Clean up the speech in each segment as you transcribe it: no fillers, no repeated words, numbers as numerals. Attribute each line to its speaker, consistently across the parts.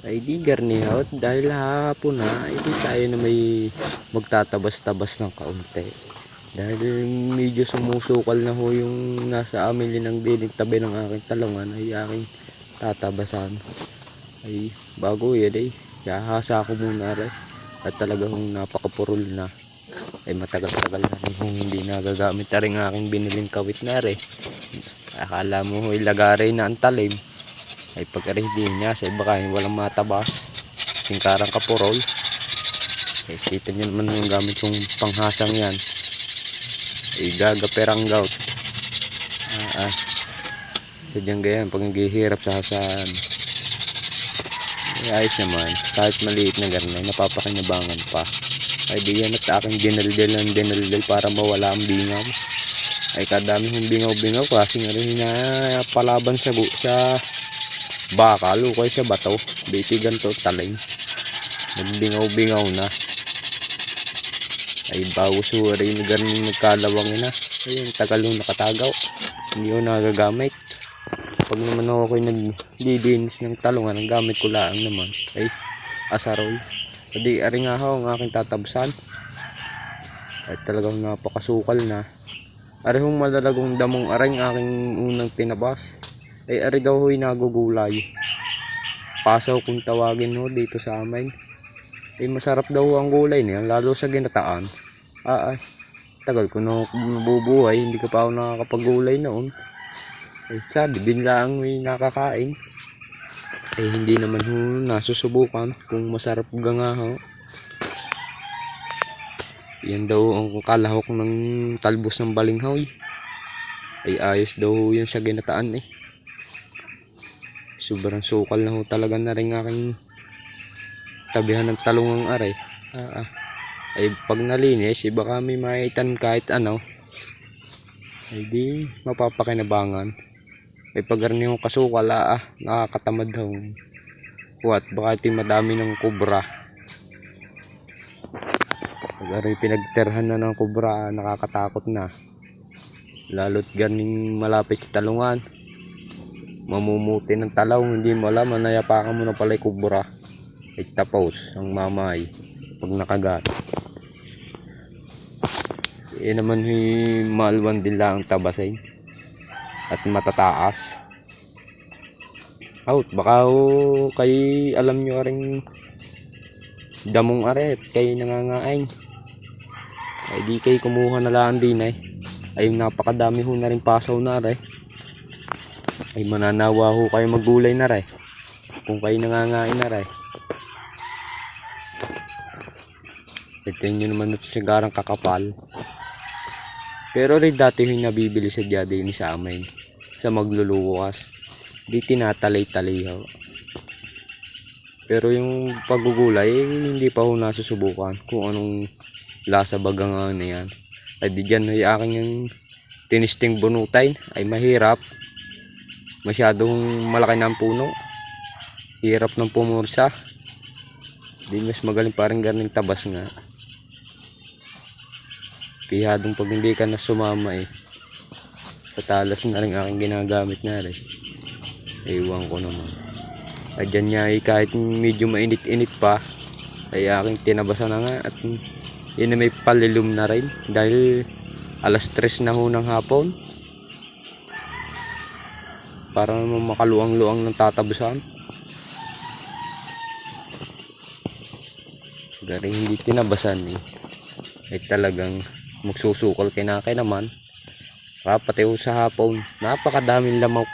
Speaker 1: Ay di garnihaut dahil hapon na, hindi tayo na may magtatabas-tabas ng kaunti. Dahil medyo sumusukal na ho yung nasa amin linang dinig tabi ng aking talungan ay aking tatabasan. Ay bago yan ay yahasa ko muna rin. At talagang napakapurol na. Ay matagal-tagal na rin kung hindi nagagamit na rin aking biniling kawit na rin. Akala mo ho ilagari na ang talim. Ay pagka-ready niya sa iba kain walang matabas, singkarang kapurol. Eh kita nyo naman yung gamit kong panghasang yan ay gagaperang gout. Sadyang ganyan pag naghihirap sa hasaan ay ayos naman kahit maliit na ganun ay napapakinabangan pa. Ay di yan at aking dinaldal para mawala ang bingaw. Ay kadami kong bingaw kasi nga rin na palaban sa bakal o kaya sa bato, bitigan to taling nagbingaw na. Ay bago suwari na ganun nagkalawangin na. Ayun tagal nung nakatagaw, hindi ko nagagamit. Pag naman ako nagdidinis ng talungan, ang gamit ko lang naman ay asarol. Hindi ari nga ho ang aking tatabsan ay talagang napakasukal na. Ari hong malalagong damong aring aking unang tinabas ay ari daw ho'y nagugulay. Pasaw kung tawagin ho dito sa amin. Ay masarap daw ang gulay niya lalo sa ginataan. Tagal ko na nabubuhay, hindi ka pa ako nakakapag-gulay noon. Ay sabi din lang may nakakain. Ay hindi naman ho nasusubukan kung masarap nga ho. Yan daw ang kalahok ng talbos ng balinghoy. Ay ayos daw yan sa ginataan eh. Sobrang sukal na ho talaga na rin aking tabihan ng talungang aray. Ay pag nalinis, iba kami maitan kahit ano. Ay di mapapakinabangan. Ay pag rin yung kasukal, nakakatamad ho. What? Baka iti madami ng kubra. Pag rin pinagterhan na ng kubra, nakakatakot na. Lalo't ganing malapit sa talungan. Mamumuti ng talaw, hindi mo alam, nayapakan mo na pala yung kubra. Ay tapos ang mamay pag nakagat. Naman malwan din lang ang tabasin at matataas. Baka kay alam nyo ring damong aret kay nangangain. Ay di kay kumuha na lang din ay napakadami ho na rin pasaw na rin. Ay mananawa ho kayo maggulay na rin kung kayo nangangain na rin. Ito nyo naman ito sigarang kakapal. Pero rin dati yung nabibili sa din sa amin sa magluluwas. Di tinatalay-talay ho. Pero yung paggugulay hindi pa ho nasusubukan kung anong lasa bagang na yan. Ay di dyan yung aking yung tinisting bunutain ay mahirap. Masyadong malaki na ang puno. Hirap ng pumursa. Di mas magaling parang ganing tabas nga. Pihadong pag hindi ka na sumama sa talas na rin aking ginagamit na rin. Ewan ko naman. Ay dyan niya kahit medyo mainit-init pa ay aking tinabasan na nga at yun na may palilum na rin dahil alas 3 na ho ng hapon. Para naman makaluang-luang ng tatabasan. Garing hindi tinabasan ay talagang magsusukal kinakay naman. Saka pati sa hapon napakadaming lamok.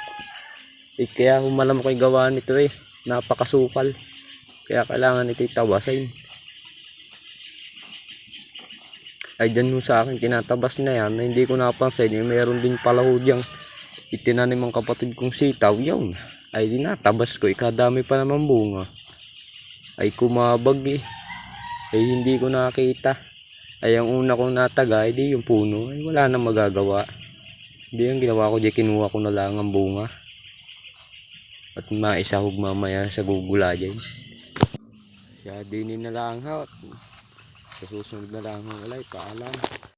Speaker 1: Kaya humalam ko yung gawa nito napakasukal. Kaya kailangan ito itawasin. Ay dyan sa akin tinatabas na yan na hindi ko napansin mayroon din pala ho diyang itinanim ang kapatid kong sitaw. Yun ay dinatabas ko ikadami pa naman bunga. Ay kumabag ay hindi ko nakita. Ay ang una kong nataga di yung puno ay wala na magagawa. Hindi ang ginawa ko di kinuha ko na lang ang bunga at maisahog mamaya sa gugulayan. Kaya dinin na lang ha. Sa susunod na lang walay paalam.